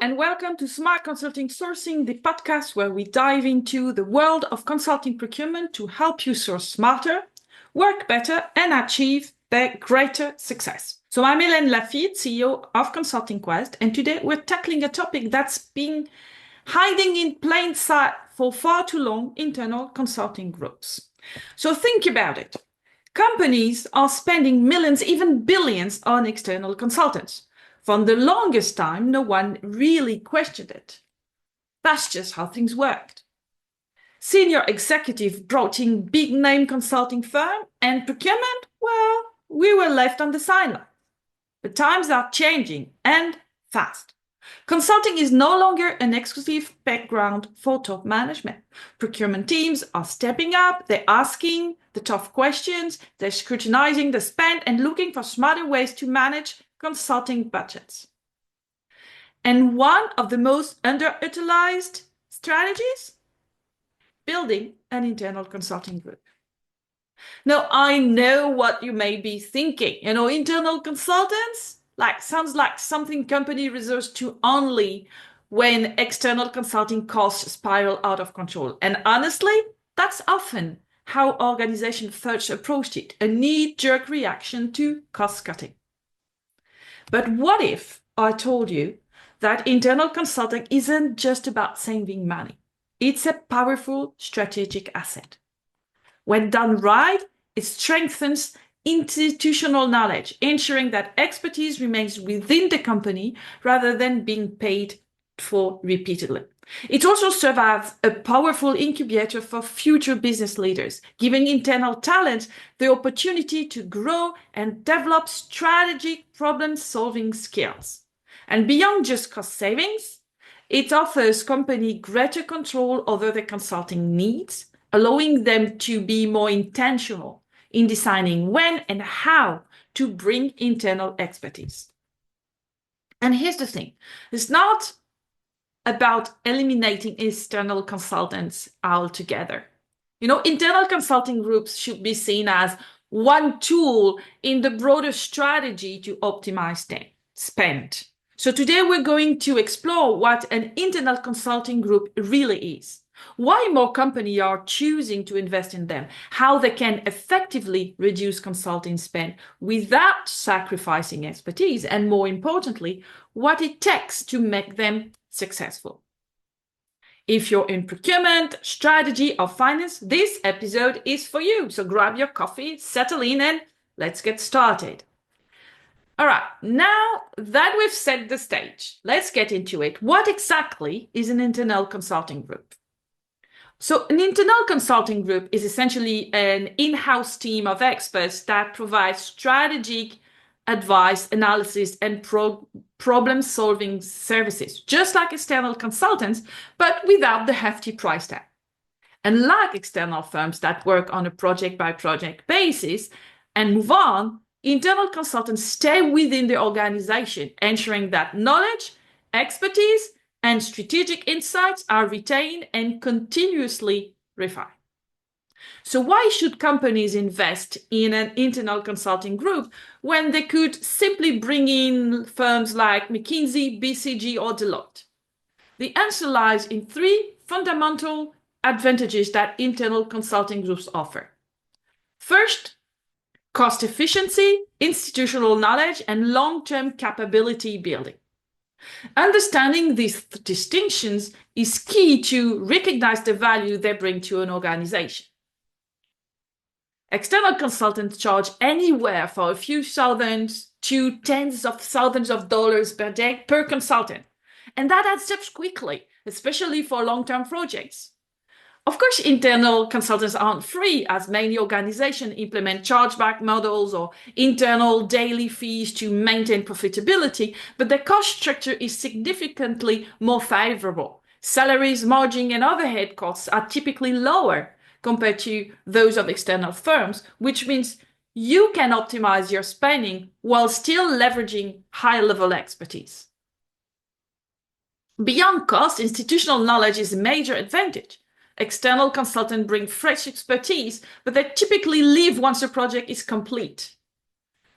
and welcome to Smart Consulting Sourcing, the podcast where we dive into the world of consulting procurement to help you source smarter, work better, and achieve greater success. So I'm Hélène Lafitte, CEO of Consulting Quest, and today we're tackling a topic that's been hiding in plain sight for far too long: internal consulting groups. So think about it. Companies are spending millions, even billions, on external consultants. For the longest time, no one really questioned it. That's just how things worked. Senior executives brought in big-name consulting firm, and procurement, well, we were left on the sideline. But times are changing, and fast. Consulting is no longer an exclusive background for top management. Procurement teams are stepping up, they're asking the tough questions, they're scrutinizing the spend and looking for smarter ways to manage consulting budgets. And one of the most underutilized strategies? Building an internal consulting group. Now, I know what you may be thinking. Internal consultants? Sounds like something company resorts to only when external consulting costs spiral out of control. And honestly, that's often how organizations first approached it, a knee-jerk reaction to cost cutting. But what if I told you that internal consulting isn't just about saving money? It's a powerful strategic asset. When done right, it strengthens institutional knowledge, ensuring that expertise remains within the company rather than being paid for repeatedly. It also serves as a powerful incubator for future business leaders, giving internal talent the opportunity to grow and develop strategic problem-solving skills. And beyond just cost savings, it offers companies greater control over their consulting needs, allowing them to be more intentional in deciding when and how to bring internal expertise. And here's the thing, it's not about eliminating external consultants altogether. Internal consulting groups should be seen as one tool in the broader strategy to optimize spend. So today we're going to explore what an internal consulting group really is, why more companies are choosing to invest in them, how they can effectively reduce consulting spend without sacrificing expertise, and more importantly, what it takes to make them successful. If you're in procurement, strategy, or finance, this episode is for you. So grab your coffee, settle in, and let's get started. All right, now that we've set the stage, let's get into it. What exactly is an internal consulting group? So an internal consulting group is essentially an in-house team of experts that provides strategic advice, analysis, and problem-solving services, just like external consultants, but without the hefty price tag. And like external firms that work on a project-by-project basis and move on, internal consultants stay within the organization, ensuring that knowledge, expertise, and strategic insights are retained and continuously refined. So why should companies invest in an internal consulting group when they could simply bring in firms like McKinsey, BCG, or Deloitte? The answer lies in three fundamental advantages that internal consulting groups offer. First, cost efficiency, institutional knowledge, and long-term capability building. Understanding these distinctions is key to recognize the value they bring to an organization. External consultants charge anywhere from a few thousands to tens of thousands of dollars per day per consultant. And that adds up quickly, especially for long-term projects. Of course, internal consultants aren't free, as many organizations implement chargeback models or internal daily fees to maintain profitability, but their cost structure is significantly more favorable. Salaries, margin, and overhead costs are typically lower compared to those of external firms, which means you can optimize your spending while still leveraging high-level expertise. Beyond cost, institutional knowledge is a major advantage. External consultants bring fresh expertise, but they typically leave once a project is complete.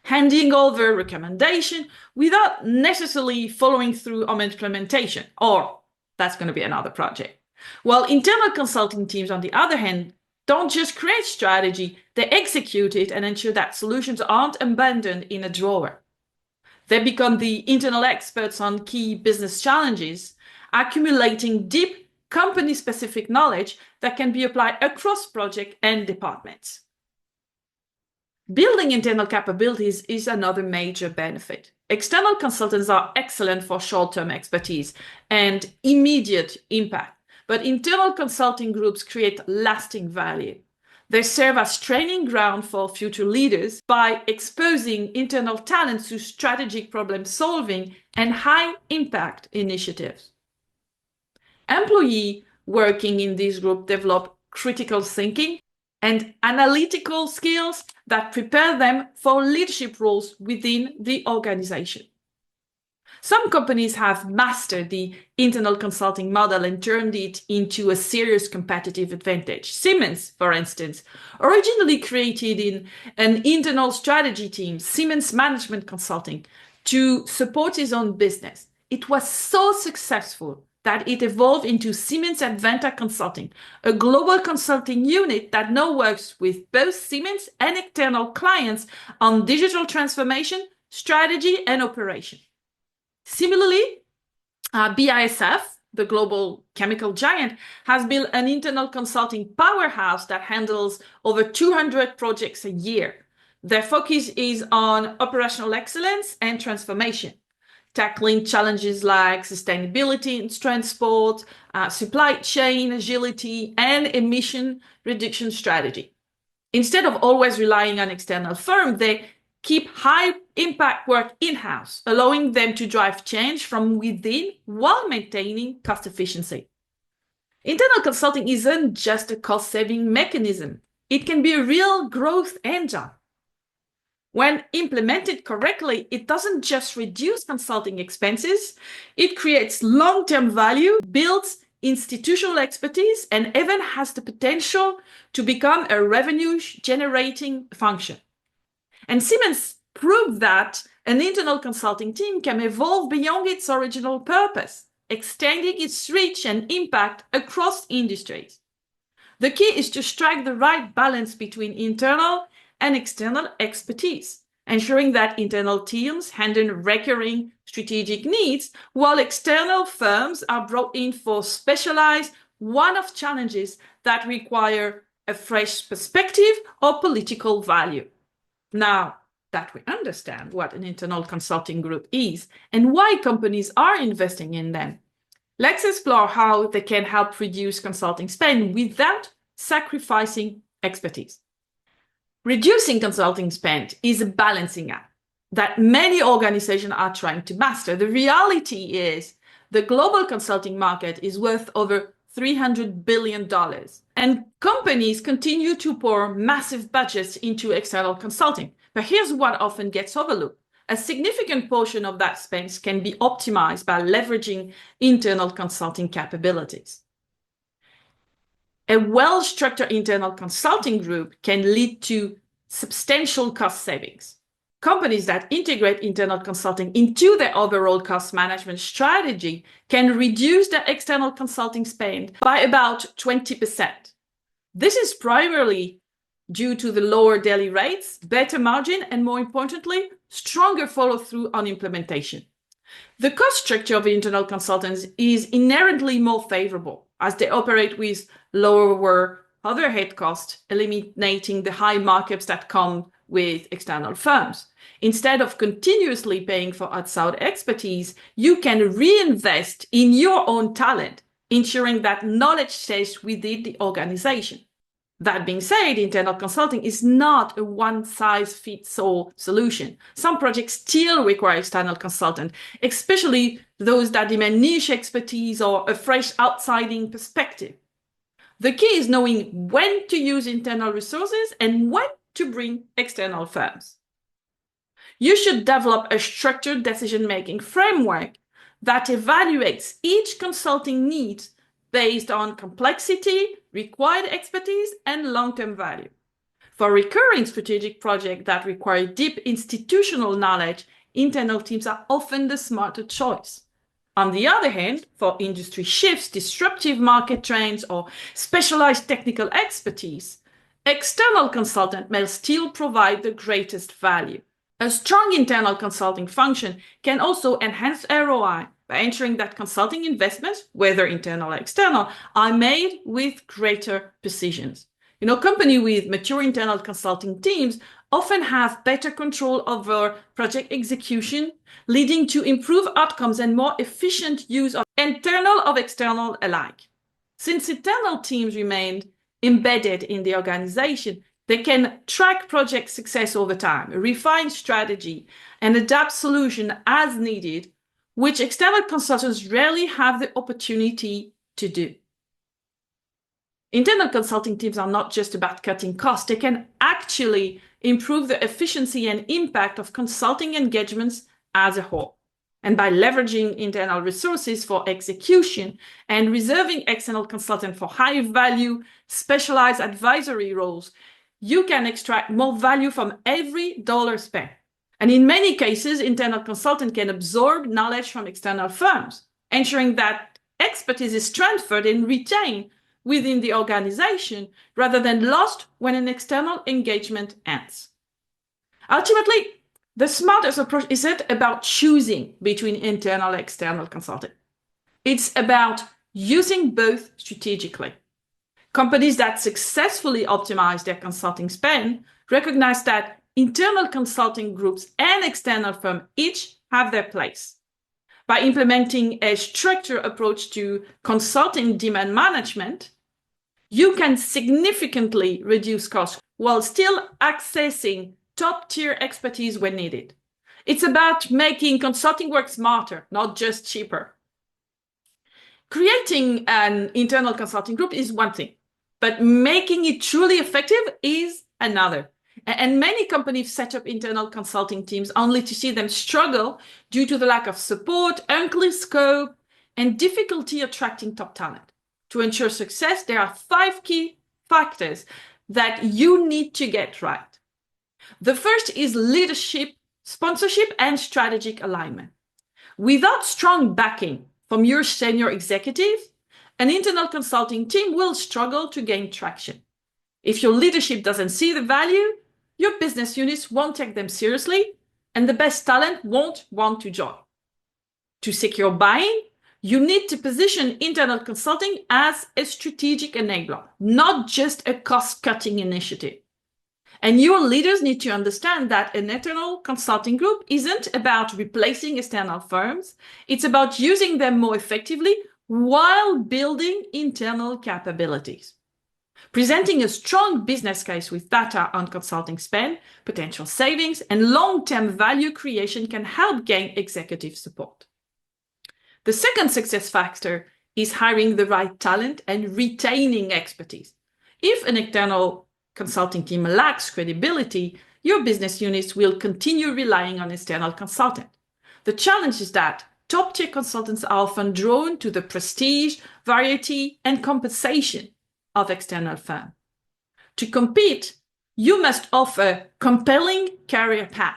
handing over recommendation without necessarily following through on implementation, or that's going to be another project. While internal consulting teams, on the other hand, don't just create strategy, they execute it and ensure that solutions aren't abandoned in a drawer. They become the internal experts on key business challenges, accumulating deep company-specific knowledge that can be applied across projects and departments. Building internal capabilities is another major benefit. External consultants are excellent for short-term expertise and immediate impact, but internal consulting groups create lasting value. They serve as training ground for future leaders by exposing internal talents to strategic problem solving and high impact initiatives. Employees working in this group develop critical thinking and analytical skills that prepare them for leadership roles within the organization. Some companies have mastered the internal consulting model and turned it into a serious competitive advantage. Siemens, for instance, originally created an internal strategy team, Siemens Management Consulting, to support its own business. It was so successful that it evolved into Siemens and BASF Consulting, a global consulting unit that now works with both Siemens and external clients on digital transformation, strategy, and operation. Similarly, BASF, the global chemical giant, has built an internal consulting powerhouse that handles over 200 projects a year. Their focus is on operational excellence and transformation, tackling challenges like sustainability in transport, supply chain agility, and emission reduction strategy. Instead of always relying on external firms, they keep high impact work in-house, allowing them to drive change from within while maintaining cost efficiency. Internal consulting isn't just a cost-saving mechanism. It can be a real growth engine. When implemented correctly, it doesn't just reduce consulting expenses, it creates long-term value, builds institutional expertise, and even has the potential to become a revenue-generating function. And Siemens proved that an internal consulting team can evolve beyond its original purpose, extending its reach and impact across industries. The key is to strike the right balance between internal and external expertise, ensuring that internal teams handle recurring strategic needs, while external firms are brought in for specialized one-off challenges that require a fresh perspective or political value. Now that we understand what an internal consulting group is and why companies are investing in them, let's explore how they can help reduce consulting spend without sacrificing expertise. Reducing consulting spend is a balancing act that many organizations are trying to master. The reality is the global consulting market is worth over $300 billion, and companies continue to pour massive budgets into external consulting. But here's what often gets overlooked. A significant portion of that spend can be optimized by leveraging internal consulting capabilities. A well-structured internal consulting group can lead to substantial cost savings. Companies that integrate internal consulting into their overall cost management strategy can reduce their external consulting spend by about 20%. This is primarily due to the lower daily rates, better margin, and more importantly, stronger follow-through on implementation. The cost structure of internal consultants is inherently more favorable as they operate with lower overhead costs, eliminating the high markups that come with external firms. Instead of continuously paying for outside expertise, you can reinvest in your own talent, ensuring that knowledge stays within the organization. That being said, internal consulting is not a one-size-fits-all solution. Some projects still require external consultant, especially those that demand niche expertise or a fresh outside-in perspective. The key is knowing when to use internal resources and when to bring external firms. You should develop a structured decision-making framework that evaluates each consulting need based on complexity, required expertise, and long-term value. For recurring strategic projects that require deep institutional knowledge, internal teams are often the smarter choice. On the other hand, for industry shifts, disruptive market trends, or specialized technical expertise, external consultants may still provide the greatest value. A strong internal consulting function can also enhance ROI by ensuring that consulting investments, whether internal or external, are made with greater precision. Companies with mature internal consulting teams often have better control over project execution, leading to improved outcomes and more efficient use of external alike. Since internal teams remain embedded in the organization, they can track project success over time, refine strategy, and adapt solutions as needed, which external consultants rarely have the opportunity to do. Internal consulting teams are not just about cutting costs. They can actually improve the efficiency and impact of consulting engagements as a whole. And by leveraging internal resources for execution and reserving external consultants for high-value, specialized advisory roles, you can extract more value from every dollar spent. And in many cases, internal consultants can absorb knowledge from external firms, ensuring that expertise is transferred and retained within the organization rather than lost when an external engagement ends. Ultimately, the smartest approach isn't about choosing between internal and external consulting. It's about using both strategically. Companies that successfully optimize their consulting spend recognize that internal consulting groups and external firms each have their place. By implementing a structured approach to consulting demand management, you can significantly reduce costs while still accessing top-tier expertise when needed. It's about making consulting work smarter, not just cheaper. Creating an internal consulting group is one thing, but making it truly effective is another. And many companies set up internal consulting teams only to see them struggle due to the lack of support, unclear scope, and difficulty attracting top talent. To ensure success, there are 5 key factors that you need to get right. The first is leadership, sponsorship, and strategic alignment. Without strong backing from your senior executives, an internal consulting team will struggle to gain traction. If your leadership doesn't see the value, your business units won't take them seriously, and the best talent won't want to join. To secure buy-in, you need to position internal consulting as a strategic enabler, not just a cost-cutting initiative. And your leaders need to understand that an internal consulting group isn't about replacing external firms. It's about using them more effectively while building internal capabilities. Presenting a strong business case with data on consulting spend, potential savings, and long-term value creation can help gain executive support. The second success factor is hiring the right talent and retaining expertise. If an external consulting team lacks credibility, your business units will continue relying on external consultants. The challenge is that top-tier consultants are often drawn to the prestige, variety, and compensation of external firms. To compete, you must offer compelling career path,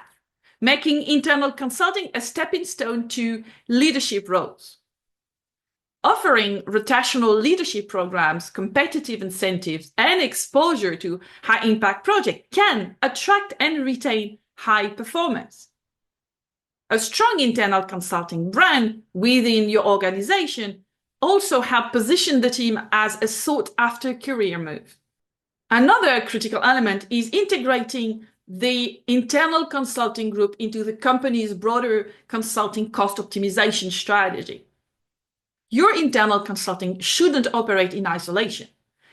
making internal consulting a stepping stone to leadership roles. Offering rotational leadership programs, competitive incentives, and exposure to high-impact projects can attract and retain high performers. A strong internal consulting brand within your organization also helps position the team as a sought-after career move. Another critical element is integrating the internal consulting group into the company's broader consulting cost optimization strategy. Your internal consulting shouldn't operate in isolation.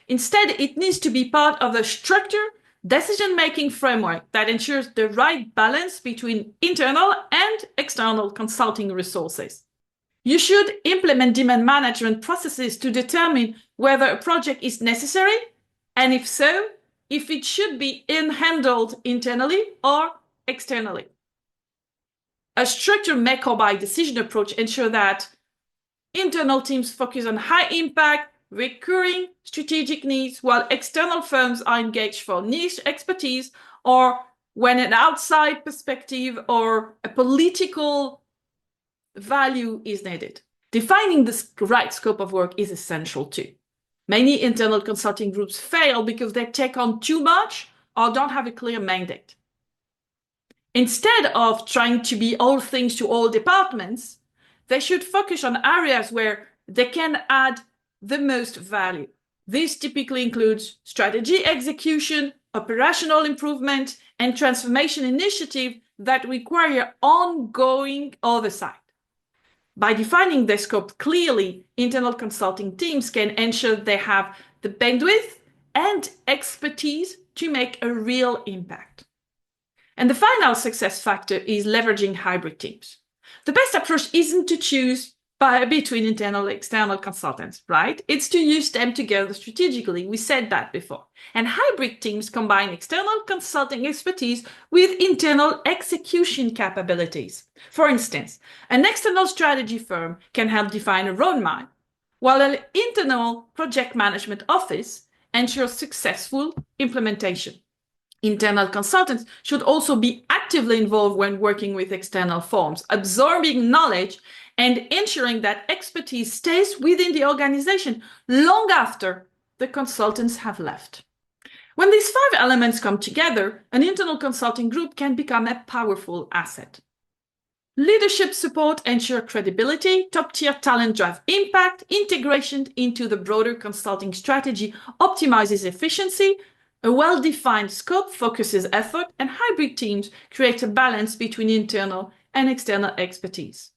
Instead, it needs to be part of a structured decision-making framework that ensures the right balance between internal and external consulting resources. You should implement demand management processes to determine whether a project is necessary, and if so, if it should be handled internally or externally. A structured make or buy decision approach ensures that internal teams focus on high impact, recurring strategic needs, while external firms are engaged for niche expertise or when an outside perspective or a political value is needed. Defining the right scope of work is essential too. Many internal consulting groups fail because they take on too much or don't have a clear mandate. Instead of trying to be all things to all departments, they should focus on areas where they can add the most value. This typically includes strategy execution, operational improvement, and transformation initiatives that require ongoing oversight. By defining their scope clearly, internal consulting teams can ensure they have the bandwidth and expertise to make a real impact. And the final success factor is leveraging hybrid teams. The best approach isn't to choose between internal and external consultants, right? It's to use them together strategically. We said that before. And hybrid teams combine external consulting expertise with internal execution capabilities. For instance, an external strategy firm can help define a roadmap, while an internal project management office ensures successful implementation. Internal consultants should also be actively involved when working with external firms, absorbing knowledge and ensuring that expertise stays within the organization long after the consultants have left. When these 5 elements come together, an internal consulting group can become a powerful asset. Leadership support ensures credibility, top-tier talent drive impact, integration into the broader consulting strategy optimizes efficiency, a well-defined scope focuses effort, and hybrid teams create a balance between internal and external expertise.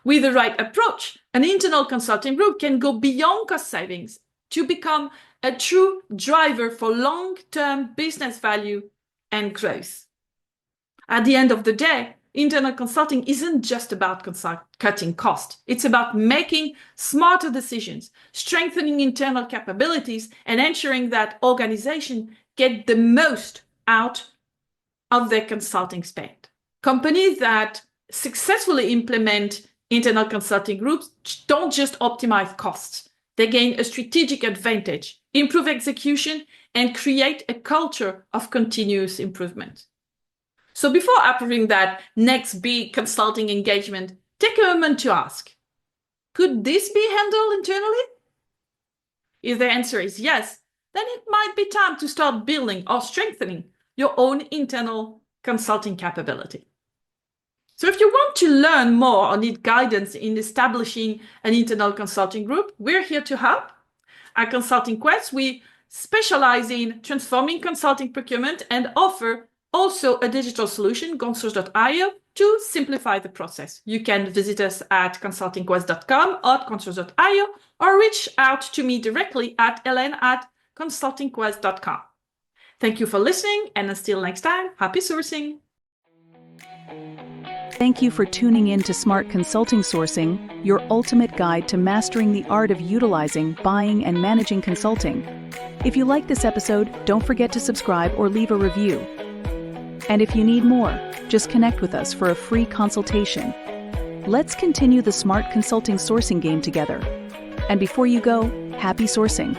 With the right approach, an internal consulting group can go beyond cost savings to become a true driver for long-term business value and growth. At the end of the day, internal consulting isn't just about cutting costs. It's about making smarter decisions, strengthening internal capabilities, and ensuring that organizations get the most out of their consulting spend. Companies that successfully implement internal consulting groups don't just optimize costs. They gain a strategic advantage, improve execution, and create a culture of continuous improvement. So before approving that next big consulting engagement, take a moment to ask, could this be handled internally? If the answer is yes, then it might be time to start building or strengthening your own internal consulting capability. So if you want to learn more or need guidance in establishing an internal consulting group, we're here to help. At Consulting Quest, we specialize in transforming consulting procurement and offer also a digital solution, consource.io, to simplify the process. You can visit us at consultingquest.com or consource.io or reach out to me directly at helen@consultingquest.com. Thank you for listening, and until next time, happy sourcing. Thank you for tuning in to Smart Consulting Sourcing, your ultimate guide to mastering the art of utilizing, buying, and managing consulting. If you like this episode, don't forget to subscribe or leave a review. And if you need more, just connect with us for a free consultation. Let's continue the Smart Consulting Sourcing game together. And before you go, happy sourcing.